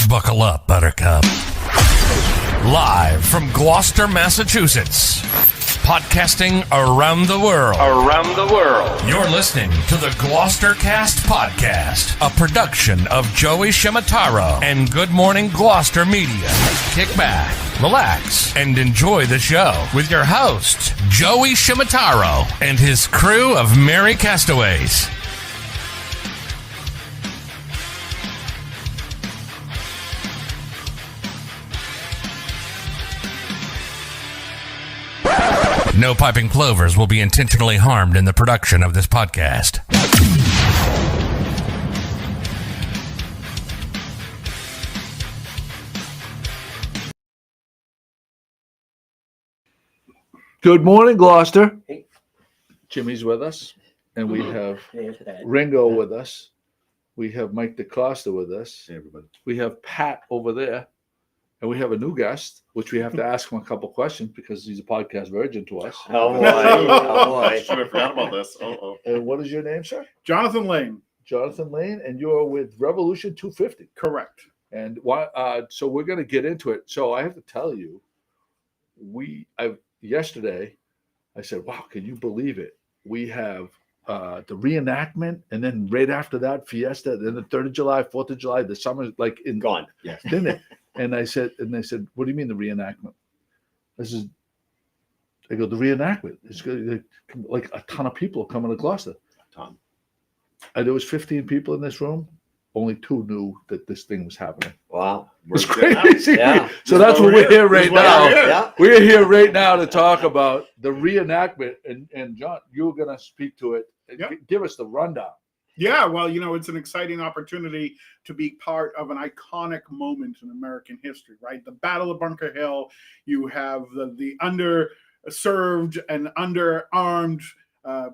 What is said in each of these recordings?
Buckle up, Buttercup. Live from Gloucester, Massachusetts. Podcasting around the world. You're listening to the GloucesterCast podcast, a production of Joey Shimataro and Good Morning Gloucester Media. Kick back, relax, and enjoy the show with your host, Joey Shimataro, and his crew of merry castaways. No piping plovers will be intentionally harmed in the production of this podcast. Good morning, Gloucester. Hey. Jimmy's with us, and we have Ringo with us. We have Mike DeCosta with us. Hey, everybody. We have Pat over there. And we have a new guest, which we have to ask him a couple questions because he's a podcast virgin to us. Oh, boy. Oh, boy. I forgot about this. And what is your name, sir? Jonathan Lane. Jonathan Lane, and you're with Revolution 250. Correct. And why? So we're going to get into it. So I have to tell you, yesterday, I said, wow, can you believe it? We have the reenactment, and then right after that, Fiesta, then the 3rd of July, 4th of July, the summer, like in gone. Yes. Didn't it? And they said, what do you mean the reenactment? I go, the reenactment. It's good. Like a ton of people coming to Gloucester. A ton. And there was 15 people in this room. Only 2 knew that this thing was happening. Wow. It's crazy. Yeah. So that's what we're here right now. Yeah. We're here right now to talk about the reenactment. And John, you're going to speak to it. Yep. Give us the rundown. Yeah, well, it's an exciting opportunity to be part of an iconic moment in American history, right? The Battle of Bunker Hill. You have the underserved and underarmed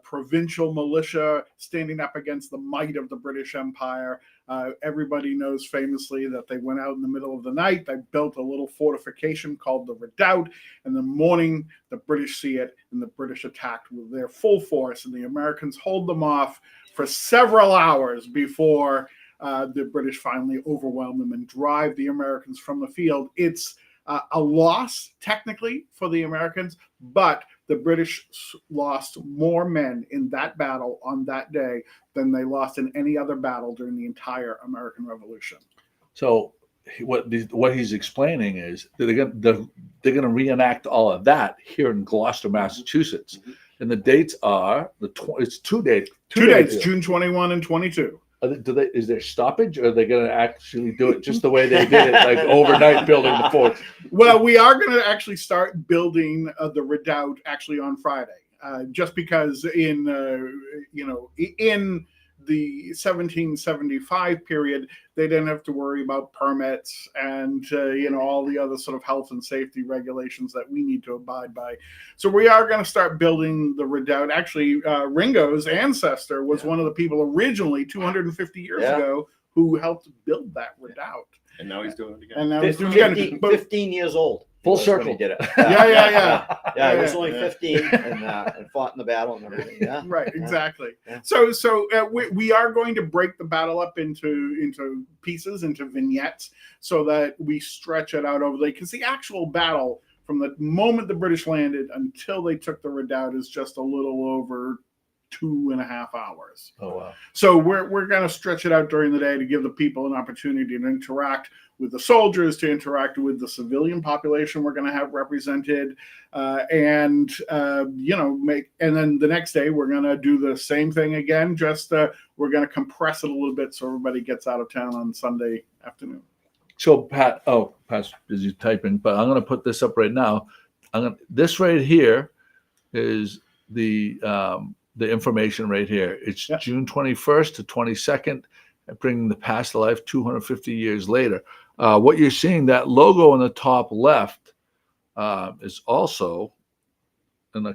provincial militia standing up against the might of the British Empire. Everybody knows famously that they went out in the middle of the night. They built a little fortification called the Redoubt. In the morning, the British see it, and the British attacked with their full force, and the Americans hold them off for several hours before the British finally overwhelm them and drive the Americans from the field. It's a loss, technically, for the Americans, but the British lost more men in that battle on that day than they lost in any other battle during the entire American Revolution. So what he's explaining is that they're going to reenact all of that here in Gloucester, Massachusetts. Mm-hmm. And the dates are it's 2 dates. Two dates, June 21 and 22. Is there stoppage, or are they going to actually do it just the way they did it, like overnight building the fort? Well, we are going to actually start building the Redoubt actually on Friday, just because in the 1775 period, they didn't have to worry about permits and, all the other sort of health and safety regulations that we need to abide by. So we are going to start building the Redoubt. Actually, Ringo's ancestor was one of the people originally 250 years ago who helped build that Redoubt. And now he's doing it again. And now he's doing it again. 15 years old. Full circle. He did it. Yeah, he was only 15 and fought in the battle and everything. Yeah. Right, exactly. Yeah. So we are going to break the battle up into pieces, into vignettes, so that we stretch it out over because the actual battle from the moment the British landed until they took the Redoubt is just a little over 2.5 hours. Oh wow! So we're going to stretch it out during the day to give the people an opportunity to interact with the soldiers, to interact with the civilian population we're going to have represented, and then the next day we're going to do the same thing again. Just we're going to compress it a little bit so everybody gets out of town on Sunday afternoon. So Pat's busy typing, but I'm going to put this up right now. This right here is the information right here. It's June 21st to 22nd, bringing the past to life 250 years later. What you're seeing, that logo on the top left, is also we're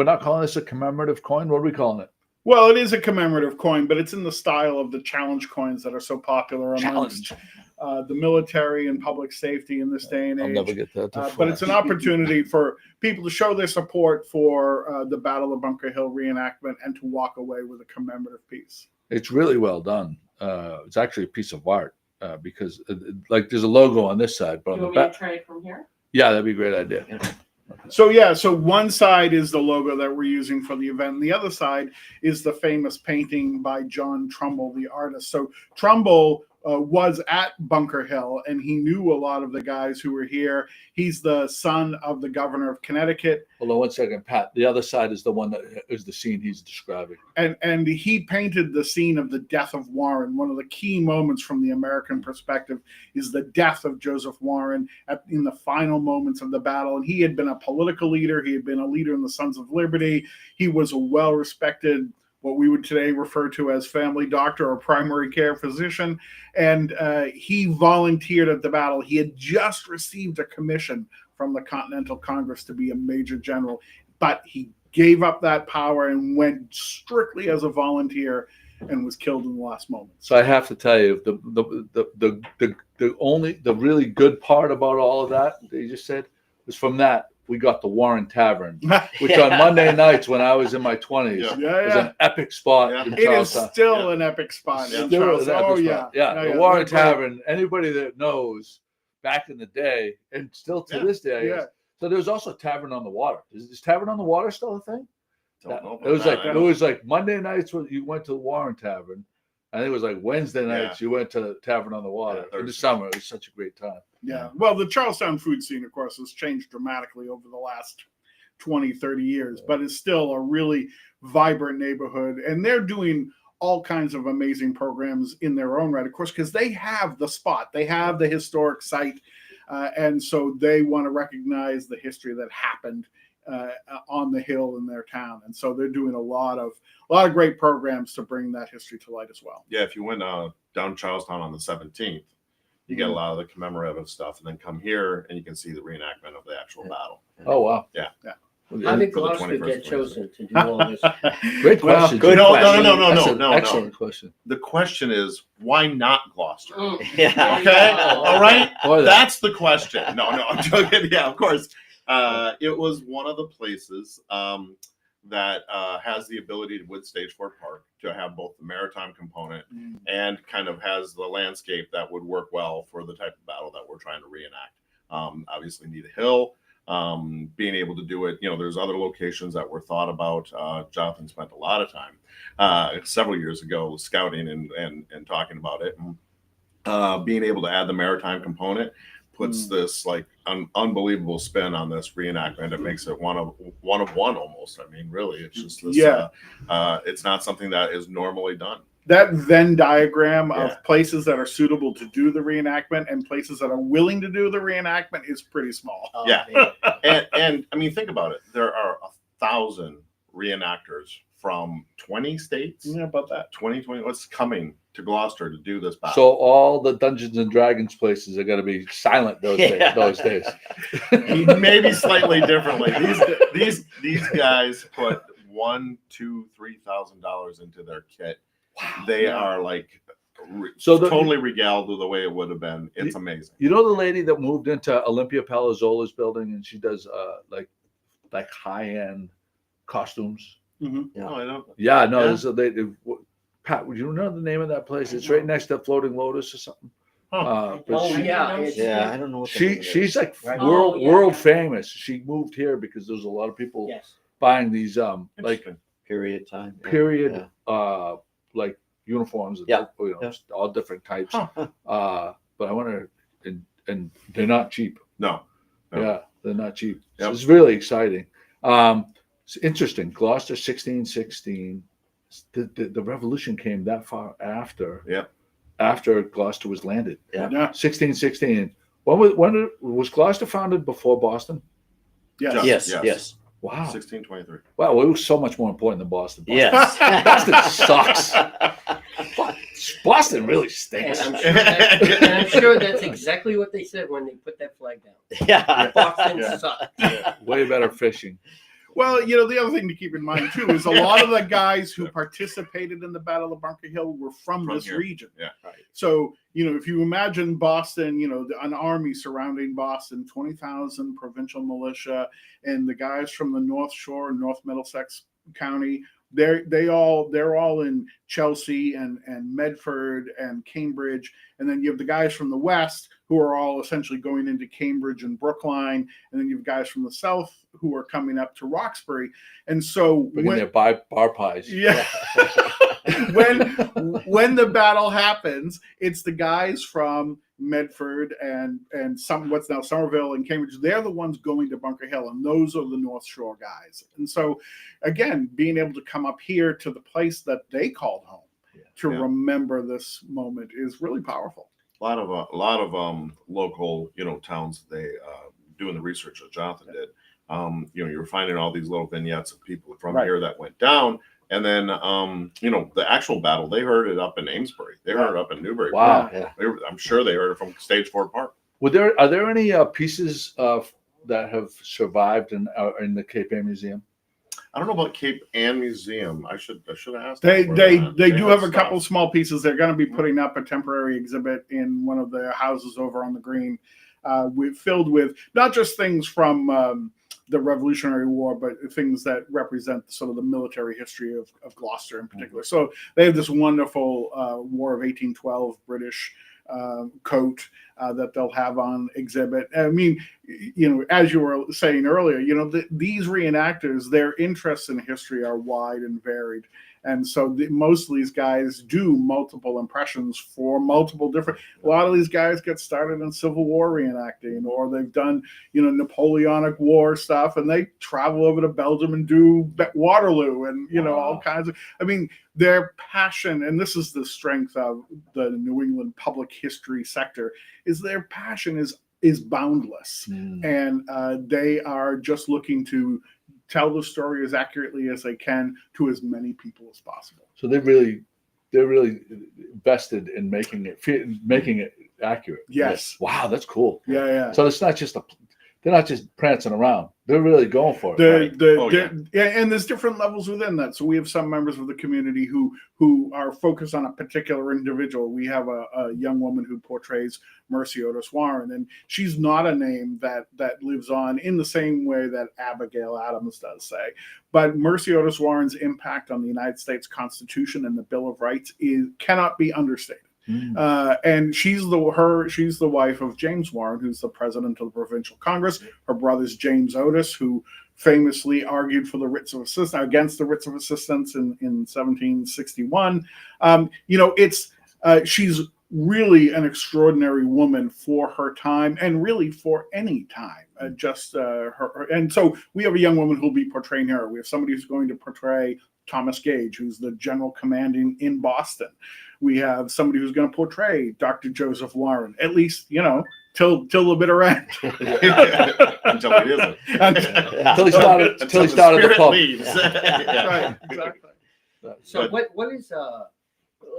not calling this a commemorative coin. What are we calling it? Well, it is a commemorative coin, but it's in the style of the challenge coins that are so popular amongst the military and public safety in this day and age. I'll never get that. But it's an opportunity for people to show their support for the Battle of Bunker Hill reenactment and to walk away with a commemorative piece. It's really well done. It's actually a piece of art because like there's a logo on this side, but on You the want me to back, try it from here? yeah, that'd be a great idea. So one side is the logo that we're using for the event. And the other side is the famous painting by John Trumbull, the artist. So Trumbull was at Bunker Hill, and he knew a lot of the guys who were here. He's the son of the governor of Connecticut. Hold on one second, Pat. The other side is the one that is the scene he's describing. And he painted the scene of the death of Warren. One of the key moments from the American perspective is the death of Joseph Warren in the final moments of the battle. And he had been a political leader. He had been a leader in the Sons of Liberty. He was a well-respected, what we would today refer to as family doctor or primary care physician. And he volunteered at the battle. He had just received a commission from the Continental Congress to be a major general, but he gave up that power and went strictly as a volunteer and was killed in the last moment. So I have to tell you, the really good part about all of that you just said was from that we got the Warren Tavern, which on Monday nights when I was in my 20s was an epic spot in It is Charlestown. still an epic spot in Charlestown. Oh, yeah. The Warren Tavern, anybody that knows back in the day, and still to this day, I guess. So there's also Tavern on the Water. Is Tavern on the Water still a thing? It was like Monday nights when you went to the Warren Tavern, and it was like Wednesday nights you went to Tavern on the Water in the summer. It was such a great time. Yeah. Well, the Charlestown food scene, of course, has changed dramatically over the last 20, 30 years, but it's still a really vibrant neighborhood. And they're doing all kinds of amazing programs in their own right, of course, because they have the spot. They have the historic site. And so they want to recognize the history that happened on the hill in their town. And so they're doing a lot of great programs to bring that history to light as well. Yeah, if you went down Charlestown on the 17th, you get a lot of the commemorative stuff, and then come here and you can see the reenactment of the actual battle. Oh, wow. Yeah. How did For the Gloucester 21st get chosen to do all this? Great question. good No, question. no. Excellent question. The question is, why not Gloucester? Yeah. Okay, all right. Or that. That's the question. No, I'm joking. Yeah, of course. It was one of the places that has the ability to, with Stage 4 Park, to have both the maritime component and kind of has the landscape that would work well for the type of battle that we're trying to reenact. Obviously, need a hill. Being able to do it, there's other locations that were thought about. Jonathan spent a lot of time several years ago scouting and talking about it. And, being able to add the maritime component puts this like unbelievable spin on this reenactment. It makes it one of one almost. I mean, really, it's just this. It's not something that is normally done. That Venn diagram of places that are suitable to do the reenactment and places that are willing to do the reenactment is pretty small. And I mean, think about it. There are 1,000 reenactors from 20 states. Yeah, about that. 2020. What's coming to Gloucester to do this battle? So all the Dungeons and Dragons places are going to be silent those days. Maybe slightly differently. These guys put $1,000, $2,000, $3,000 into their kit. Wow. They are like totally regaled with the way it would have been. It's amazing. You know the lady that moved into Olympia Palazzola's building and she does like high-end costumes? Mm-hmm. No, I don't. Yeah, no, there's a lady. Pat, would you know the name of that place? It's right next to Floating Lotus or something. But I don't know what she's like world famous. She moved here because there's a lot of people buying these like period time. Like uniforms, all different types. But I wonder, and they're not cheap. No. Yeah, they're not cheap. So it's really exciting. It's interesting. Gloucester 1616. The revolution came that far after. Yep. After Gloucester was landed. Yeah. 1616. When was Gloucester founded before Boston? Yes. Wow. 1623. Wow, it was so much more important than Boston. Yes. Boston sucks. Boston really stinks. And I'm sure that's exactly what they said when they put that flag down. Yeah. Boston sucks. Way better fishing. Well, the other thing to keep in mind, too, is a lot of the guys who participated in the Battle of Bunker Hill were from this region. Yeah. Right. So, if you imagine Boston, an army surrounding Boston, 20,000 provincial militia, and the guys from the North Shore, North Middlesex County, they're all in Chelsea and Medford and Cambridge, and then you have the guys from the west who are all essentially going into Cambridge and Brookline, and then you have guys from the south who are coming up to Roxbury, and so Bringing their bar pies. yeah. when the battle happens, it's the guys from Medford and what's now Somerville and Cambridge. They're the ones going to Bunker Hill, and those are the North Shore guys. And so, again, being able to come up here to the place that they called home to remember this moment is really powerful. A lot of local, towns, they doing the research that Jonathan did. You're finding all these little vignettes of people from here that went down. And then, the actual battle, they heard it up in Amesbury. They heard it up in Newbury. Wow. I'm sure they heard it from Stage 4 Park. Are there any pieces that have survived in the Cape Ann Museum? I don't know about Cape Ann Museum. I should have asked. They do have a couple small pieces. They're going to be putting up a temporary exhibit in one of their houses over on the green, filled with not just things from the Revolutionary War, but things that represent sort of the military history of Gloucester in particular. So they have this wonderful War of 1812 British coat that they'll have on exhibit. I mean, as you were saying earlier, these reenactors, their interests in history are wide and varied. And so most of these guys do multiple impressions for multiple different. A lot of these guys get started in Civil War reenacting, or they've done, Napoleonic War stuff, and they travel over to Belgium and do Waterloo, and all kinds of. I mean, their passion, and this is the strength of the New England public history sector, is their passion is boundless, and they are just looking to tell the story as accurately as they can to as many people as possible. So they're really vested in making it accurate. Yes. Wow, that's cool. Yeah. So it's not just they're not just prancing around. They're really going for it. And there's different levels within that. So we have some members of the community who are focused on a particular individual. We have a young woman who portrays Mercy Otis Warren, and she's not a name that lives on in the same way that Abigail Adams does, say. But Mercy Otis Warren's impact on the United States Constitution and the Bill of Rights cannot be understated. And she's the wife of James Warren, who's the president of the Provincial Congress. Her brother's James Otis, who famously argued for the writs of assistance against the writs of assistance in 1761. She's really an extraordinary woman for her time, and really for any time. Her, and so we have a young woman who'll be portraying her. We have somebody who's going to portray Thomas Gage, who's the general commanding in Boston. We have somebody who's going to portray Dr. Joseph Warren, at least, till the bitter end. Until it isn't. Until he started the pub. Leaves. Right, exactly. So what is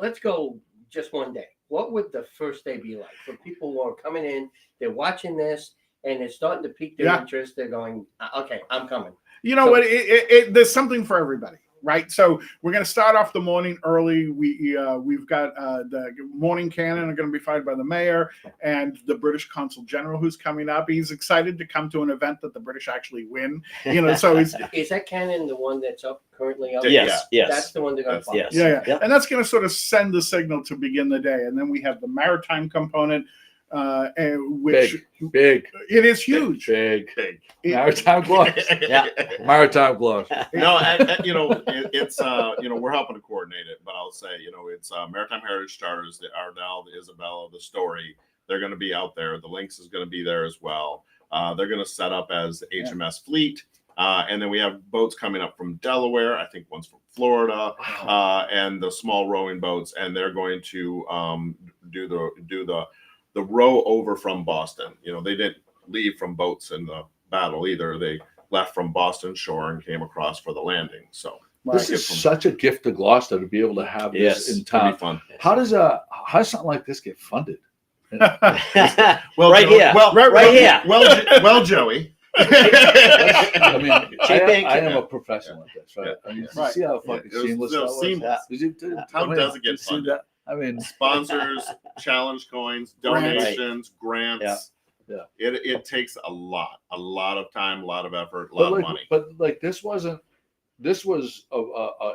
let's go just one day. What would the first day be like for people who are coming in, they're watching this, and it's starting to pique their interest? They're going, okay, I'm coming. There's something for everybody. Right, so we're going to start off the morning early. We've got the morning cannon are going to be fired by the mayor and the British Consul General who's coming up. He's excited to come to an event that the British actually win. So he's is that cannon the one that's up currently up? Yes. That's the one they're going to fire. Yeah. And that's going to sort of send the signal to begin the day. And then we have the maritime component. Which big, it is huge. Big. Maritime gloves. Maritime gloves. No, it's we're helping to coordinate it, but I'll say, it's Maritime Heritage Charters, the Ardell, the Isabella, the Story. They're going to be out there. The Lynx is going to be there as well. They're going to set up as HMS Fleet. And then we have boats coming up from Delaware. I think one's from Florida, and the small rowing boats. And they're going to do the row over from Boston. They didn't leave from boats in the battle either. They left from Boston shore and came across for the landing. So this is such a gift to Gloucester to be able to have this in town. Be fun. How does something like this get funded? Well, right here. Here. Well, Joey. I mean, I am a professional at this, right? I mean, you see how fucking seamless that was? Seamless. How does it get funded? I mean, sponsors, challenge coins, donations, grants. Yeah. It takes a lot of time, a lot of effort, a lot of money. But this wasn't this was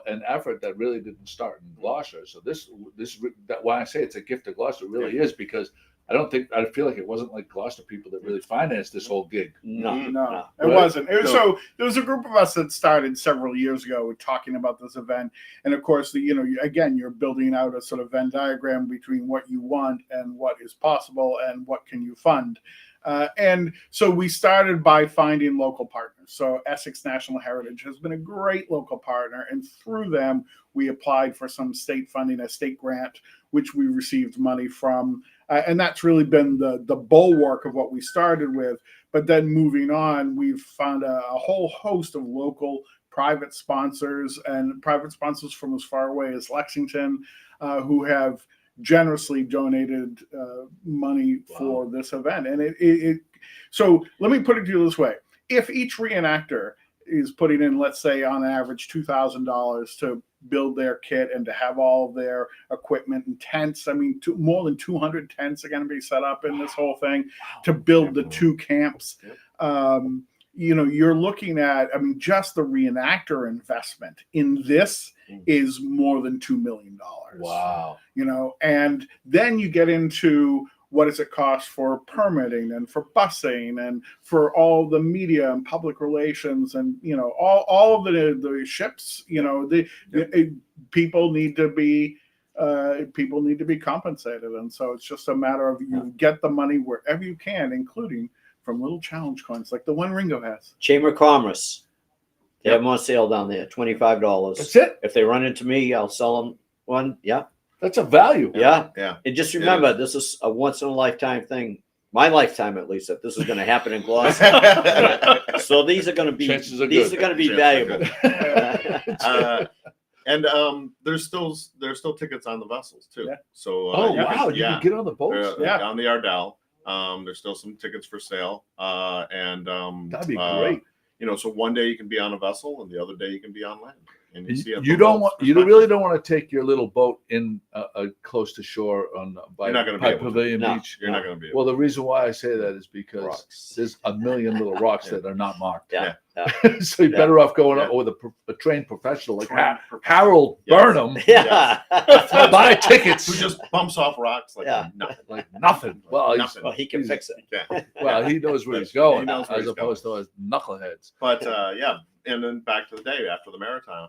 an effort that really didn't start in Gloucester. So that why I say it's a gift to Gloucester really is, because I feel like it wasn't like Gloucester people that really financed this whole gig. No, Right? it wasn't. No. So there was a group of us that started several years ago talking about this event, and of course, again, you're building out a sort of Venn diagram between what you want and what is possible and what can you fund. And so we started by finding local partners. So Essex National Heritage has been a great local partner, and through them, we applied for some state funding, a state grant, which we received money from. And that's really been the bulwark of what we started with. But then moving on, we've found a whole host of local private sponsors and private sponsors from as far away as Lexington who have generously donated money for this event. And so let me put it to you this way. If each reenactor is putting in, let's say on average, $2,000 to build their kit and to have all of their equipment and tents. I mean, more than 200 tents are going to be set up in this whole thing to build the 2 camps. You're looking at, just the reenactor investment in this is more than $2 million. Wow. And then you get into what does it cost for permitting and for busing and for all the media and public relations and all of the ships. People need to be compensated, and so it's just a matter of you get the money wherever you can, including from little challenge coins like the one Ringo has. Chamber of Commerce. They have them on sale down there, $25. That's it. If they run into me, I'll sell them one. Yeah. That's a value. Yeah. Yeah. And just remember, this is a once in a lifetime thing. My lifetime, at least, that this is going to happen in Gloucester. So these are going to be valuable. And there's still tickets on the vessels too. Yeah. So You can get on the boats. on the Ardell. There's still some tickets for sale. And that'd be great. So one day you can be on a vessel, and the other day you can be on land. And You really don't want to take your little boat in close to shore by Pavilion Beach. You're not going to be. Well, the reason why I say that is because there's a million little rocks that are not marked. Yeah. So you're better off going up with a trained professional like Harold Burnham. Yeah. Buy tickets. Who just bumps off rocks like nothing. Like nothing. Well, he can fix it. Yeah. Well, he knows where he's going, He knows where as he's opposed to us knuckleheads. But and then back to the day after the maritime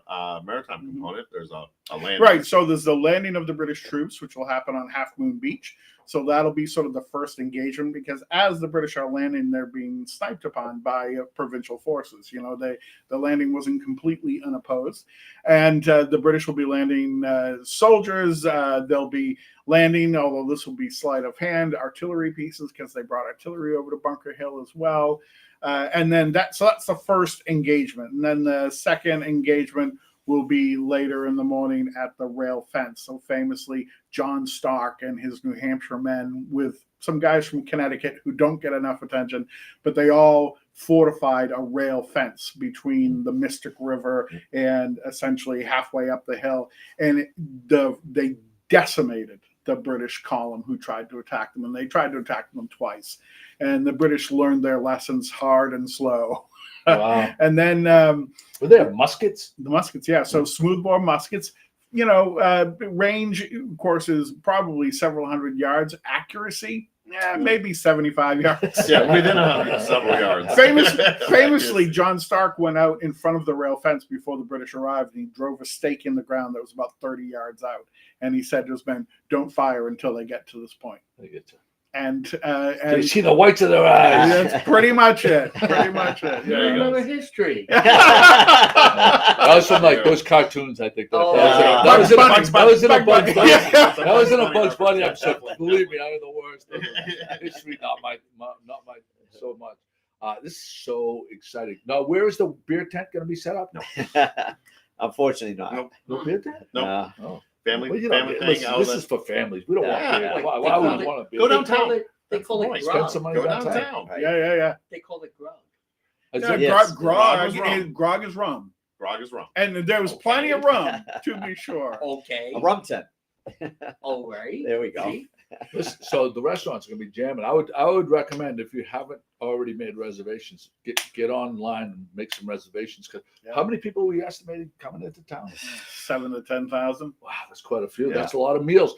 component, there's a landing. Right. So there's the landing of the British troops, which will happen on Half Moon Beach. So that'll be sort of the first engagement, because as the British are landing, they're being sniped upon by provincial forces. The landing wasn't completely unopposed, and the British will be landing soldiers. They'll be landing, although this will be sleight of hand, artillery pieces, because they brought artillery over to Bunker Hill as well. And then that's the first engagement, and then the second engagement will be later in the morning at the rail fence. So famously, John Stark and his New Hampshire men with some guys from Connecticut who don't get enough attention, but they all fortified a rail fence between the Mystic River and essentially halfway up the hill. And they decimated the British column who tried to attack them, and they tried to attack them twice. And the British learned their lessons hard and slow. Wow. And then were there muskets? The muskets, yeah. So smoothbore muskets, range, of course, is probably several hundred yards. Accuracy, maybe 75 yards. Yeah, within several yards. Famously, John Stark went out in front of the rail fence before the British arrived, and he drove a stake in the ground that was about 30 yards out. And he said to his men, "Don't fire until they get to this point." And you see the whites of their eyes. That's pretty much it. Yeah. Remember history. That was from like those cartoons, I think. That was in a Bugs Bunny episode. Believe me, I know the worst. History, not my so much. This is so exciting. Now, where is the beer tent going to be set up? No. Unfortunately, not. Nope. No beer tent? No. Oh. Family Well, thing. this is for families. We don't want beer. Why would we want a beer? Go downtown. They call it Spend grog. some money Go downtown. downtown. Yeah. They call it grog. Grog is rum. Grog is rum. And there was plenty of rum, to be sure. Okay. A rum tent. All right. There we go. See? So the restaurants are gonna be jamming. I would recommend, if you haven't already made reservations, get online and make some reservations. Because how many people we estimated coming into town? 7,000 to 10,000. Wow, that's quite a few. Yeah. That's a lot of meals.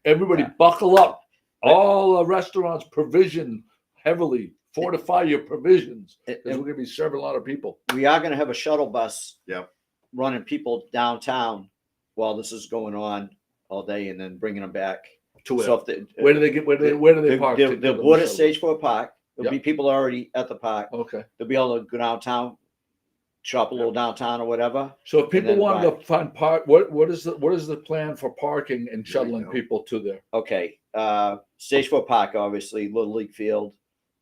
Everybody buckle up. All the restaurants provision heavily. Fortify your provisions, because we're going to be serving a lot of people. We are going to have a shuttle bus Yep. running people downtown while this is going on all day, and then bringing them back. To So if they, where do they get? Where do they park? They'll board at Stage 4 Park. There'll Yep. be people already at the park. Okay. They'll be able to go downtown, shop a little downtown or whatever. So if people then wanted to find park, what is the plan for parking and shuttling go. people to there? Okay. Stage 4 Park, obviously, Little League Field,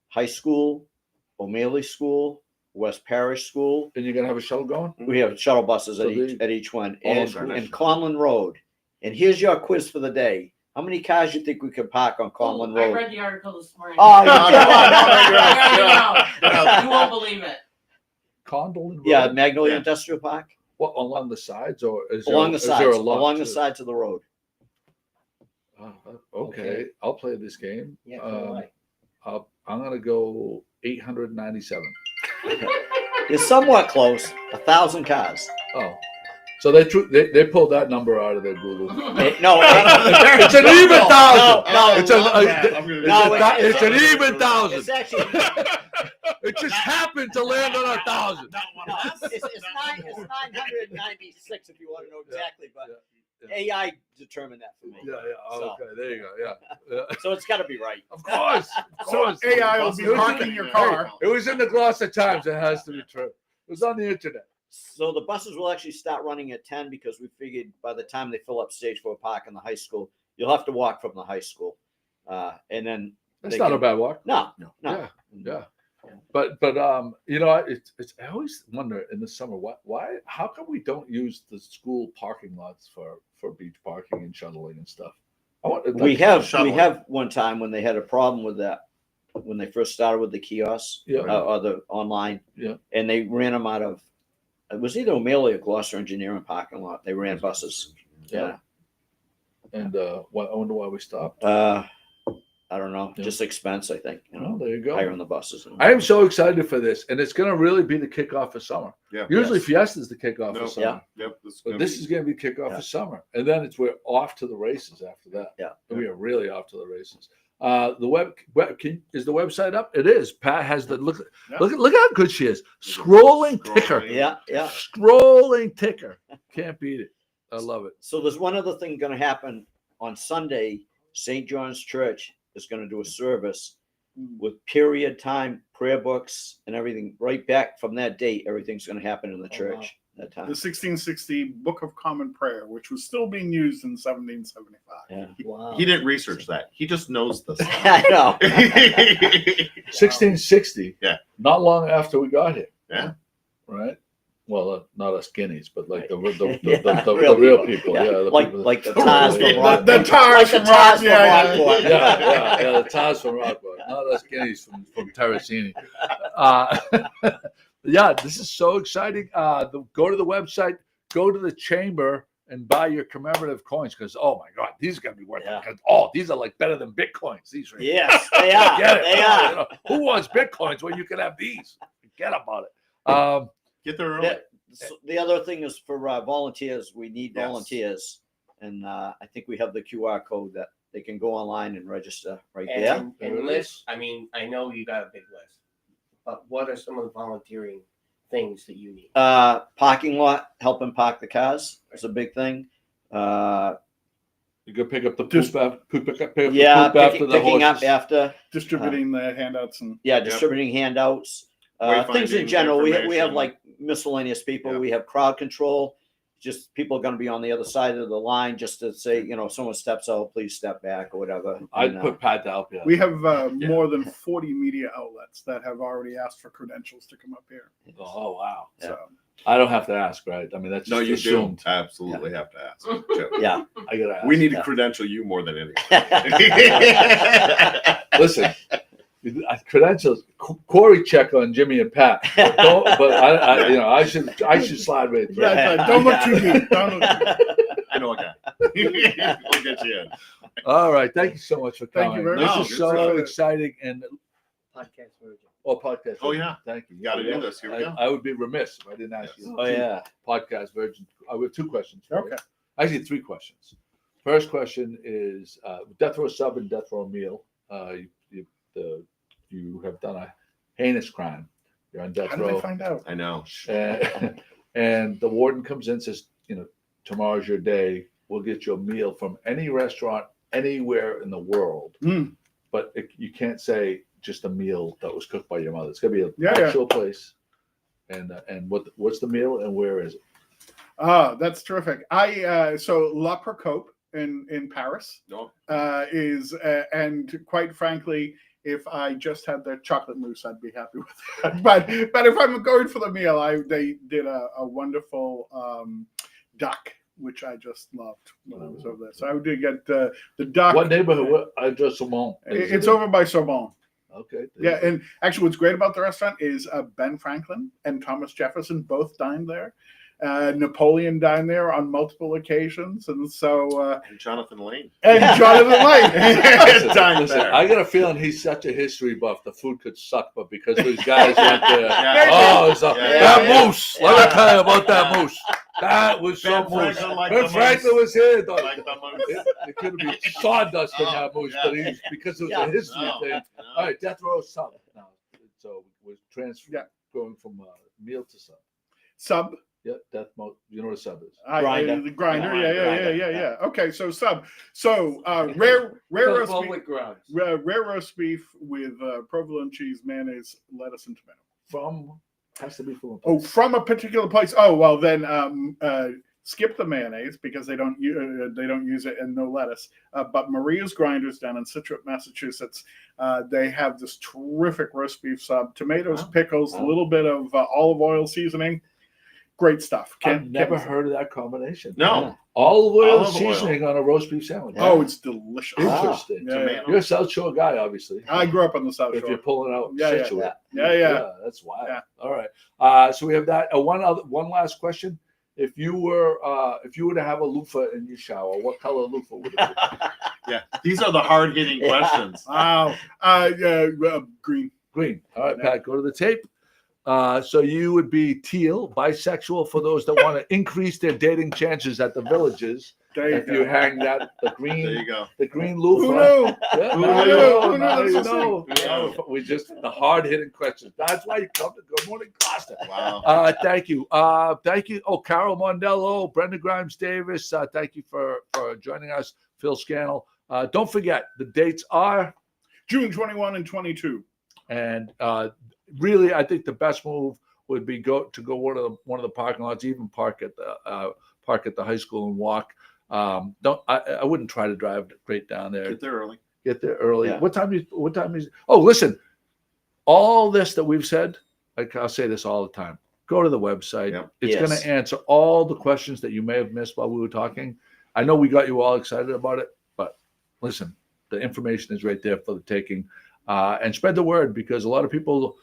High School, O'Malley School, West Parish School. And you're going to have a shuttle going? We have shuttle buses So at each one. all And, of and Conlin Road. And here's your quiz for the day. How many cars you think we could park on Conlin I Road? read the article this morning. Oh, No, you- no, You won't believe it. Condon? yeah, Magnolia Yeah. Industrial Park. What, along the sides, or is Along there, the is there sides. a lot Along the to- sides of the road. Oh, okay, I'll play this game. Yeah, so do I'm going to go 897. It's somewhat close. 1,000 cars. Oh, so they pulled that number out of their Google. No, It's an even thousand. No, It's an it's an even thousand. It's actually It just happened to land on 1,000. it's 996 if you want to know exactly, but AI determined that for me. Yeah. So- Okay, there you go. Yeah. So it's got to be right. Of course. So AI will be parking your car. It was in the Gloucester Times. It has to be true. It was on the internet. So the buses will actually start running at 10 because we figured by the time they fill up Stage 4 Park in the high school, you'll have to walk from the high school. And then That's they not a can- bad walk. No. Yeah. But it's I always wonder in the summer why how come we don't use the school parking lots for beach parking and shuttling and stuff? We have shuttling. one time when they had a problem with that when they first started with the kiosks or the online. Yeah. And they ran them out of it was either O'Malley or Gloucester Engineering parking lot. They ran buses. Yeah. And I wonder why we stopped. I don't know, just expense. I think Well, there you go. higher on the buses. I am so excited for this, and it's going to really be the kickoff of summer. Yeah. Usually, Yes. Fiesta is the kickoff No. of summer. Yep. This is But gonna this be- is going to be kickoff Yeah. of summer, and then we're off to the races after that. Yeah. We are really off to the races. The web is the website up? It is. Pat has the look. Yeah. Look how good she is. Scrolling ticker. Yeah. Scrolling ticker. Can't beat it. I love it. So there's one other thing going to happen on Sunday. St. John's Church is going to do a service with period time, prayer books, and everything. Right back from that date, everything's going to happen in the church that The time. 1660 Book of Common Prayer, which was still being used in 1775. Yeah. Wow. He didn't research that. He just knows this. I know. 1660. Yeah. Not long after we got here. Yeah. Right. Well, not us guineas, but like the Real real people. Yeah. Yeah. The like people that- like the tars from The- Rockport. the tars Like the from tars from Rockport, Rockport. yeah, the Taz from Rockport, not us guineas from Terracini. Yeah, this is so exciting. Go to the website, go to the chamber, and buy your commemorative coins because oh my God, these are gonna be worth it. 'Cause, oh, these are like better than bitcoins. These right here. Yes, they are. Forget it. They You are. know, who wants bitcoins when you can have these? Forget about it. Get there early. The other thing is for volunteers. We need Yes. volunteers, and I think we have the QR code that they can go online and register right there. And list, I mean, I know you got a big list, but what are some of the volunteering things that you need? Parking lot, helping park the cars is a big thing. You go pick up the Just- pick up the poop Picking up horses. after. Distributing the handouts and Distributing handouts. Things in Wayfinding general. We have information. like miscellaneous people. Yeah. We have crowd control. Just people are going to be on the other side of the line just to say, if someone steps out, please step back or whatever. I'd And, put Pat to help you. we have more than 40 media outlets that have already asked for credentials to come up here. Oh wow! Yeah. So I don't have to ask, right? I mean, that's No, just you assumed. do absolutely have to ask. Joe. yeah. I gotta ask. We need to Yeah. credential you more than anything. Listen. Credentials, Corey check on Jimmy and Pat, but I should slide right through. don't look too deep. Don't look too deep. I know a guy. We'll get you in. All right. Thank you so much for coming. Thank you very This much. is No, so it's- exciting. And Podcast version. podcast. Oh, yeah. Thank you. You gotta do this. Here we go. I would be remiss if I didn't ask you. Oh yeah. Podcast virgin. I have 2 questions. For you. Okay. Actually, 3 questions. First question is death row sub and death row meal. You have done a heinous crime. You're on death How did they row. find out? I know. And the warden comes in and says, tomorrow's your day. We'll get you a meal from any restaurant anywhere in the world. Mm. But you can't say just a meal that was cooked by your mother. It's going to be an Yeah. actual place. And what's the meal and where is it? That's terrific. So La Procope in Paris No. is, and quite frankly, if I just had the chocolate mousse, I'd be happy with that. But if I'm going for the meal, they did a wonderful duck, which I just loved when I was over there. So I did get the duck. What neighborhood? What address? It's over by Sorbonne. Okay. Yeah, and actually, what's great about the restaurant is Ben Franklin and Thomas Jefferson both dined there. Napoleon dined there on multiple occasions, and so And Jonathan Lane. and Jonathan Lane. Dined there. I got a feeling he's such a history buff. The food could suck, but because those guys went there, Yeah. that Yeah. moose. Let me tell you about that moose. That was so Ben moose. Franklin liked Ben the Franklin moose. was here. Like the moose. It could have been sawdust in Oh, that moose, yeah. but he's because it was Yeah. a history No, thing. no. All right, death row sub now. So we're transferring, Yeah. going from meal to sub. Sub. Yeah, death mode. You know what a sub is? Grinder. The grinder. Grinder. Yeah. Okay, so sub. So rare roast Go beef, with grounds. rare roast beef with provolone cheese, mayonnaise, lettuce, and tomato. Has to be from. Oh, from a particular place. Oh, well then skip the mayonnaise because they don't use it, and no lettuce. But Maria's Grinders down in Situate, Massachusetts, they have this terrific roast beef sub, tomatoes, pickles, a little bit of olive oil seasoning. Great stuff. I've never heard of that combination. No. Olive oil Olive oil. seasoning on a roast beef sandwich. Oh, it's delicious. Interesting. Yeah, Tomato. You're a South Shore guy, obviously. I grew up on the South If Shore. you're pulling out Yeah, Situate. Yeah. That's wild. Yeah. All right. So we have that. One last question. If you were to have a loofah in your shower, what color loofah would it be? Yeah. These are the hard hitting questions. Wow. Green. Green. All right, Pat, go to the tape. So you would be teal, bisexual for those that want to increase their dating chances at the villages. There you If go. you hang that the There you go. green Who loofah. knew? Yeah, Who now knew? you know, Who knew now that's you the know. thing? Yeah, we just the hard hitting questions. That's why you come to Good Morning Gloucester. Wow. Thank you. Thank you. Oh, Carol Mondello, Brenda Grimes Davis. Thank you for joining us. Phil Scannell. Don't forget the dates are, June 21 and 22. and really, I think the best move would be go one of the parking lots, even park at the high school and walk. I wouldn't try to drive straight down there. Get there early. Get there early. Yeah. What time is? Oh, listen, all this that we've said, I'll say this all the time. Go to the website. Yep. It's Yes. going to answer all the questions that you may have missed while we were talking. I know we got you all excited about it, but listen, the information is right there for the taking. And spread the word, because a lot of people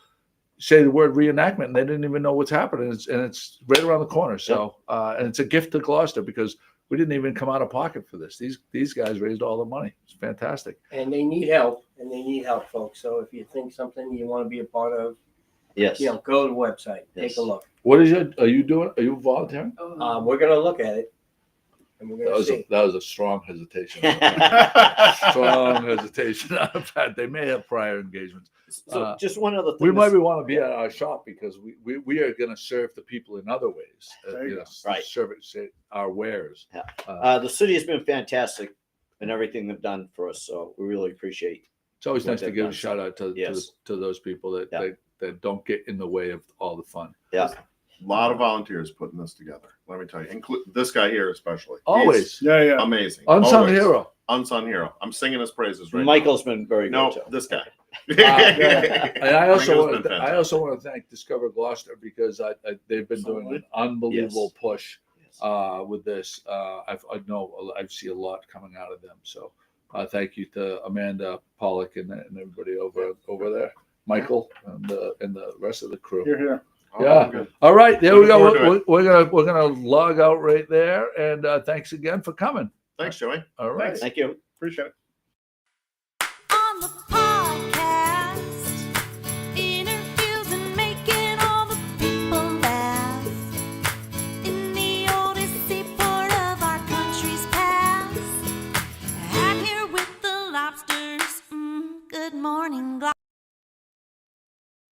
say the word reenactment and they didn't even know what's happening. It's right around the corner. So and it's a gift to Gloucester, because we didn't even come out of pocket for this. These guys raised all the money. It's fantastic. And they need help, folks. So if you think something you want to be a part of, Yes. go to the website, Yes. take a look. What is it? Are you doing? Are you volunteering? We're going to look at it, and we're going to see. That was a strong hesitation. Strong hesitation. They may have prior engagements. So just one other thing. We might want to be at our shop, because we are going to serve the people in other ways. There you go. Right. Service our wares. The city has been fantastic in everything they've done for us, so we really appreciate. It's always what nice to they've give a done. shout out to Yes. those people that don't get in the way of all the fun. Yeah. A lot of volunteers putting this together. Let me tell you, include this guy here especially. Always. Yeah. He's amazing. Unsung Always. hero. Unsung hero. I'm singing his praises right Michael's been very now. good No, too. this guy. And I also Michael's been want to thank Discover Gloucester, because they've been doing an unbelievable push with this. I see a lot coming out of them. So thank you to Amanda Pollock and everybody over there, Michael and the rest of the crew. Here. Yeah. good. All right, there we Looking go. forward We're gonna log out right there, and thanks again for coming. Thanks, Joey. All right. Thank you. Appreciate it. On the podcast, interviews and making all the people laugh. In the oldest seaport of our country's past, out here with the lobsters. Good morning, Gloucester.